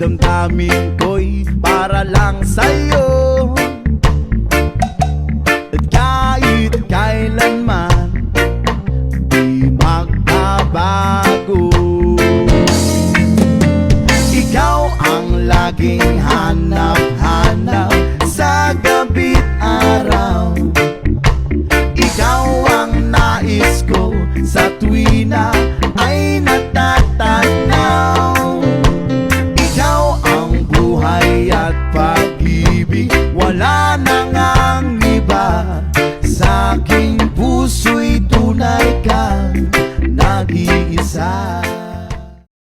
damdamin ko'y para lang sa'yo. At kahit kailanman di magbabago, ikaw ang laging